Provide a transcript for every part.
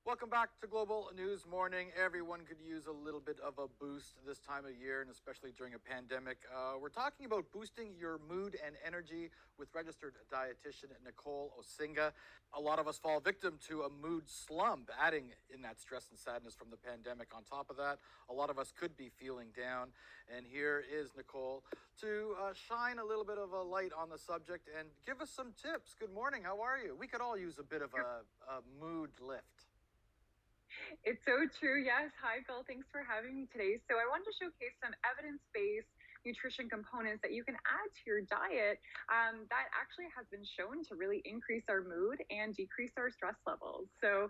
Welcome back to Global News Morning. Everyone could use a little bit of a boost this time of year, and especially during a pandemic. We're talking about boosting your mood and energy with registered dietitian Nicole Osinga. A lot of us fall victim to a mood slump, adding in that stress and sadness from the pandemic. On top of that, a lot of us could be feeling down. And here is Nicole to shine a little bit of a light on the subject and give us some tips. Good morning. How are you? We could all use a bit of a mood lift. It's so true. Yes. Hi, Phil. Thanks for having me today. So, I wanted to showcase some evidence based nutrition components that you can add to your diet that actually has been shown to really increase our mood and decrease our stress levels. So,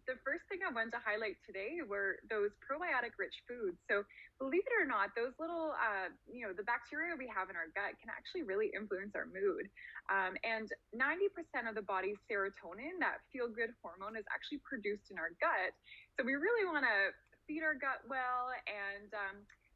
the first thing I wanted to highlight today were those probiotic rich foods. So, believe it or not, those little, the bacteria we have in our gut can actually really influence our mood. And 90% of the body's serotonin, that feel good hormone, is actually produced in our gut. So we really want to feed our gut well. And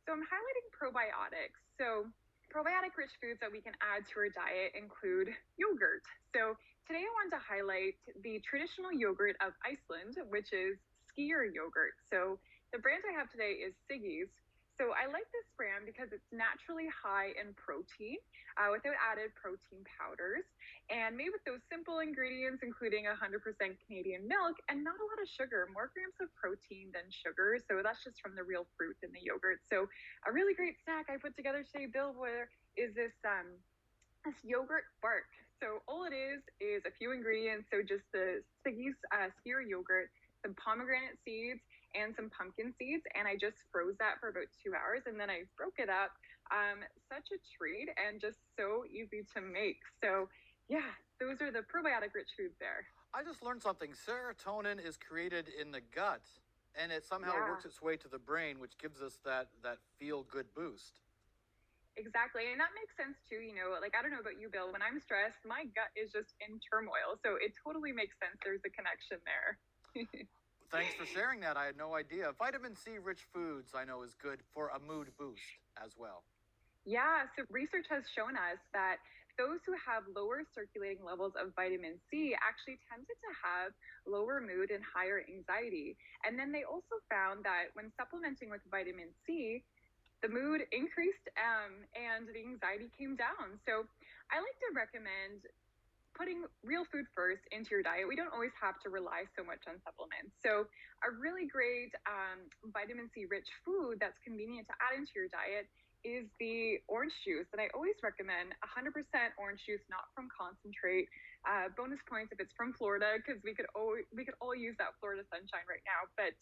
so I'm highlighting probiotics. So probiotic rich foods that we can add to our diet include yogurt. So today I want to highlight the traditional yogurt of Iceland, which is skier yogurt. So the brand I have today is Siggy's. So I like this brand because it's naturally high in protein without added protein powders and made with those simple ingredients, including 100% Canadian milk and not a lot of sugar, more grams of protein than sugar. So that's just from the real fruit in the yogurt. So a really great snack I put together today, Bill, where is this yogurt bark. So all it is a few ingredients. So just the Siggy's skier yogurt, some pomegranate seeds, and some pumpkin seeds, and I just froze that for about 2 hours, and then I broke it up. Such a treat and just so easy to make. So yeah, those are the probiotic rich foods there. I just learned something. Serotonin is created in the gut, and it somehow Yeah, works its way to the brain, which gives us that feel good boost. exactly. And that makes sense too. Like, I don't know about you, Bill, when I'm stressed, my gut is just in turmoil, so it totally makes sense there's a connection there. Thanks for sharing that. I had no idea. Vitamin C rich foods I know is good for a mood boost as well. Yeah, so research has shown us that those who have lower circulating levels of vitamin C actually tended to have lower mood and higher anxiety. And then they also found that when supplementing with vitamin C, the mood increased and the anxiety came down. So I like to recommend putting real food first into your diet. We don't always have to rely so much on supplements. So a really great vitamin C rich food that's convenient to add into your diet is the orange juice. And I always recommend 100% orange juice, not from concentrate. Bonus points if it's from Florida, because we could all use that Florida sunshine right now. But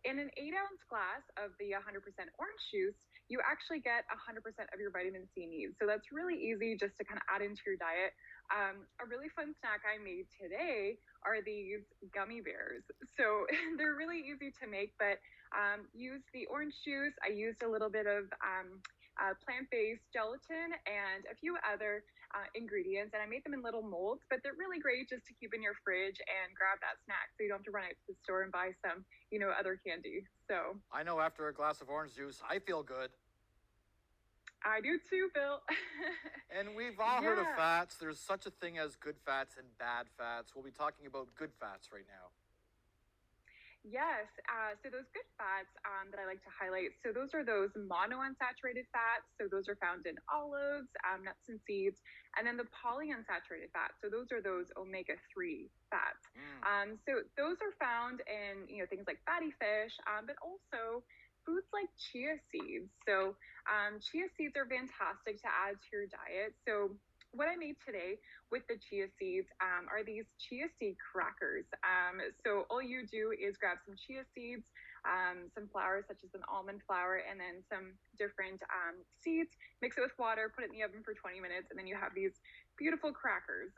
in an 8-ounce glass of the 100% orange juice, you actually get 100% of your vitamin C needs. So that's really easy just to kind of add into your diet. A really fun snack I made today are these gummy bears. So they're really easy to make, but use the orange juice. I used a little bit of plant-based gelatin and a few other ingredients, and I made them in little molds, but they're really great just to keep in your fridge and grab that snack so you don't have to run out to the store and buy some, other candy. So I know after a glass of orange juice, I feel good. I do too, Bill. And we've all heard of Yeah. fats. There's such a thing as good fats and bad fats. We'll be talking about good fats right now. Yes. So those good fats that I like to highlight. So those are those monounsaturated fats. So those are found in olives, nuts and seeds, and then the polyunsaturated fats. So those are those omega-3 fats. Mm. So those are found in things like fatty fish, but also foods like chia seeds. So chia seeds are fantastic to add to your diet. So what I made today with the chia seeds are these chia seed crackers. So all you do is grab some chia seeds, some flour such as an almond flour, and then some different seeds, mix it with water, put it in the oven for 20 minutes, and then you have these beautiful crackers.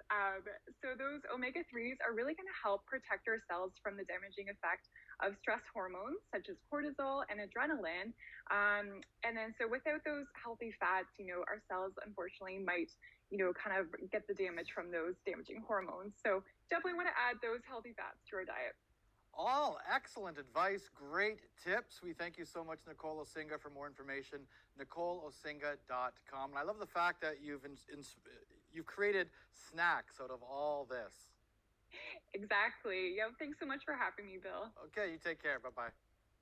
So those omega-3s are really going to help protect our cells from the damaging effect of stress hormones such as cortisol and adrenaline. And then so without those healthy fats, our cells unfortunately might kind of get the damage from those damaging hormones. So definitely want to add those healthy fats to our diet. All excellent advice, great tips. We thank you so much, Nicole Osinga. For more information, NicoleOsinga.com. And I love the fact that you've created snacks out of all this. Exactly. Yeah. Thanks so much for having me, Bill. Okay, you take care. Bye bye.